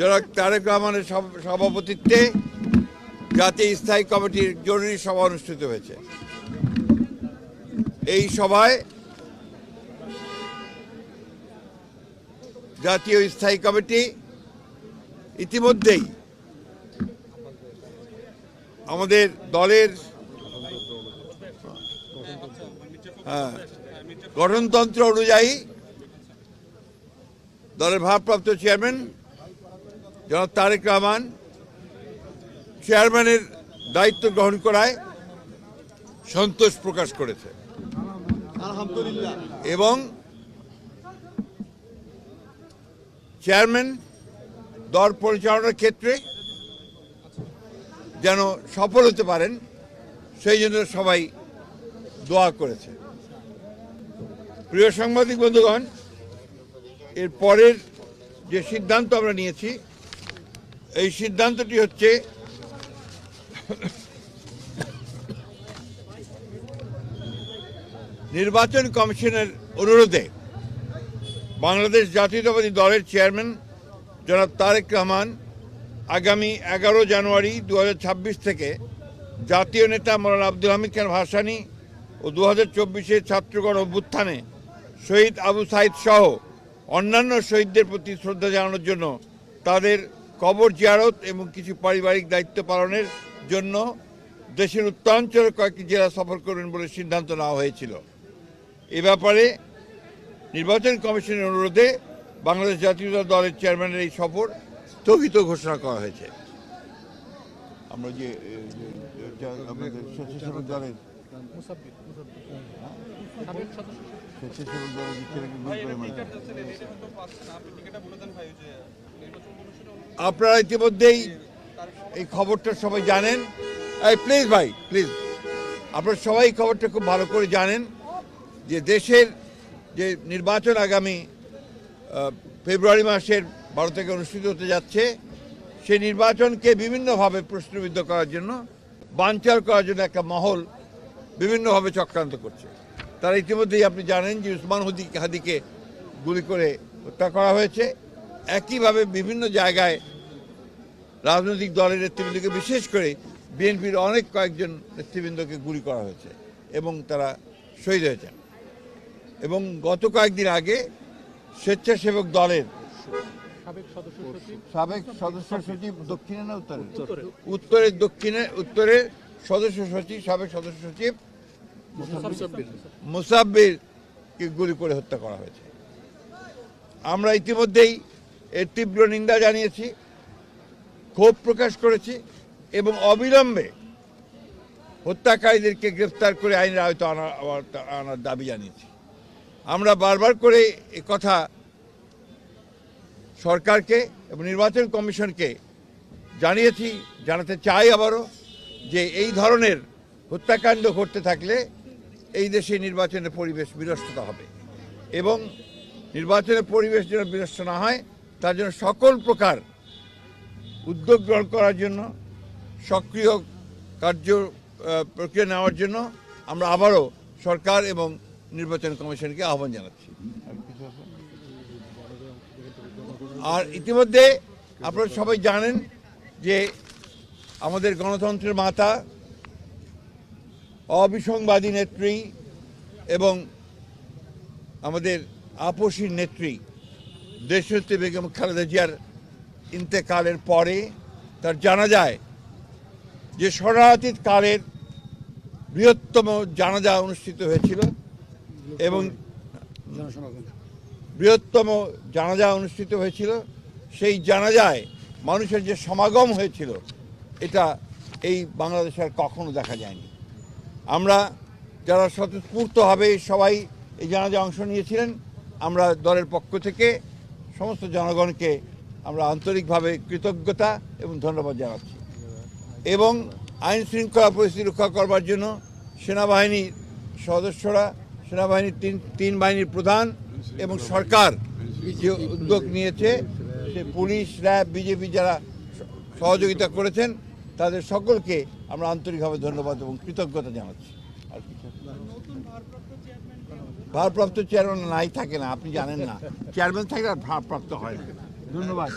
জনাব তারেক রহমানের সভাপতিত্বে জাতীয় স্থায়ী কমিটির জরুরি সভা অনুষ্ঠিত হয়েছে। এই সভায় জাতীয় স্থায়ী কমিটি ইতিমধ্যেই আমাদের দলের গঠনতন্ত্র অনুযায়ী দলের ভারপ্রাপ্ত চেয়ারম্যান জনাব তারেক রহমান চেয়ারম্যানের দায়িত্ব গ্রহণ করায় সন্তোষ প্রকাশ করেছে এবং চেয়ারম্যান দল পরিচালনার ক্ষেত্রে যেন সফল হতে পারেন সেই জন্য সবাই দোয়া করেছে। প্রিয় সাংবাদিক বন্ধুগণ, এর পরের যে সিদ্ধান্ত আমরা নিয়েছি, এই সিদ্ধান্তটি হচ্ছে নির্বাচন কমিশনের অনুরোধে বাংলাদেশ জাতীয়তাবাদী দলের চেয়ারম্যান জনাব তারেক রহমান আগামী 11 জানুয়ারি 2026 থেকে জাতীয় নেতা মৌলানা আব্দুল হামিদ খান ভাসানী ও 2024 ছাত্রগণ অভ্যুত্থানে শহীদ আবু সাইদ সহ অন্যান্য শহীদদের প্রতি শ্রদ্ধা জানানোর জন্য তাদের কবর জিয়ারত এবং কিছু পারিবারিক দায়িত্ব পালনের জন্য দেশের উত্তরাঞ্চলের কয়েকটি জেলা সফর করবেন বলে সিদ্ধান্ত নেওয়া হয়েছিল। এ ব্যাপারে নির্বাচন কমিশনের অনুরোধে বাংলাদেশ জাতীয় দলের চেয়ারম্যানের এই সফর স্থগিত ঘোষণা করা হয়েছে। আমরা যে স্বেচ্ছাসেবক দলের আপনারা ইতিমধ্যেই এই খবরটা সবাই জানেন। প্লিজ ভাই প্লিজ, আপনারা সবাই খবরটা খুব ভালো করে জানেন যে দেশের যে নির্বাচন আগামী ফেব্রুয়ারি মাসের 12 থেকে অনুষ্ঠিত হতে যাচ্ছে, সেই নির্বাচনকে বিভিন্নভাবে প্রশ্নবিদ্ধ করার জন্য, বানচাল করার জন্য একটা মহল বিভিন্নভাবে চক্রান্ত করছে। তারা ইতিমধ্যেই আপনি জানেন যে উসমান হাদিকে গুলি করে হত্যা করা হয়েছে। একইভাবে বিভিন্ন জায়গায় রাজনৈতিক দলের নেতৃবৃন্দকে, বিশেষ করে বিএনপির অনেক কয়েকজন নেতৃবৃন্দকে গুলি করা হয়েছে এবং তারা শহীদ হয়েছেন। এবং গত কয়েকদিন আগে স্বেচ্ছাসেবক দলের সাবেক সদস্য সচিব দক্ষিণে না উত্তরের সদস্য সচিব, সাবেক সদস্য সচিব মুসাব্বিরকে গুলি করে হত্যা করা হয়েছে। আমরা ইতিমধ্যেই এর তীব্র নিন্দা জানিয়েছি, ক্ষোভ প্রকাশ করেছি এবং অবিলম্বে হত্যাকারীদেরকে গ্রেফতার করে আইনের আওতায় আনার দাবি জানিয়েছি। আমরা বারবার করে কথা সরকারকে এবং নির্বাচন কমিশনকে জানিয়েছি, জানাতে চাই আবারও, যে এই ধরনের হত্যাকাণ্ড ঘটতে থাকলে এই দেশে নির্বাচনের পরিবেশ বিনষ্ট হবে এবং নির্বাচনের পরিবেশ যেন বিনষ্ট না হয় তার জন্য সকল প্রকার উদ্যোগ গ্রহণ করার জন্য, সক্রিয় কার্য প্রক্রিয়া নেওয়ার জন্য আমরা আবারও সরকার এবং নির্বাচন কমিশনকে আহ্বান জানাচ্ছি। আর ইতিমধ্যে আপনারা সবাই জানেন যে আমাদের গণতন্ত্রের মাতা, অবিসংবাদী নেত্রী এবং আমাদের আপসী নেত্রী দেশনেত্রী বেগম খালেদা জিয়ার ইন্তেকালের পরে তার জানাজায় যে শরণার্থী কালের বৃহত্তম জানাজা অনুষ্ঠিত হয়েছিল এবং সেই জানাজায় মানুষের যে সমাগম হয়েছিল, এটা এই বাংলাদেশে আর কখনো দেখা যায়নি। আমরা যারা স্বতঃস্ফূর্তভাবে সবাই এই জানাজায় অংশ নিয়েছিলেন, আমরা দলের পক্ষ থেকে সমস্ত জনগণকে আমরা আন্তরিকভাবে কৃতজ্ঞতা এবং ধন্যবাদ জানাচ্ছি। এবং আইন শৃঙ্খলা পরিস্থিতি রক্ষা করবার জন্য সেনাবাহিনীর সদস্যরা, সেনাবাহিনীর তিন বাহিনীর প্রধান এবং সরকার যে উদ্যোগ নিয়েছে, সে পুলিশ, র্যাব, বিজেপি যারা সহযোগিতা করেছেন, তাদের সকলকে আমরা আন্তরিকভাবে ধন্যবাদ এবং কৃতজ্ঞতা জানাচ্ছি। আর কিছু ভারপ্রাপ্ত চেয়ারম্যান নাই, থাকে না, আপনি জানেন না। চেয়ারম্যান থাকলে আর ভারপ্রাপ্ত হয় না। ধন্যবাদ।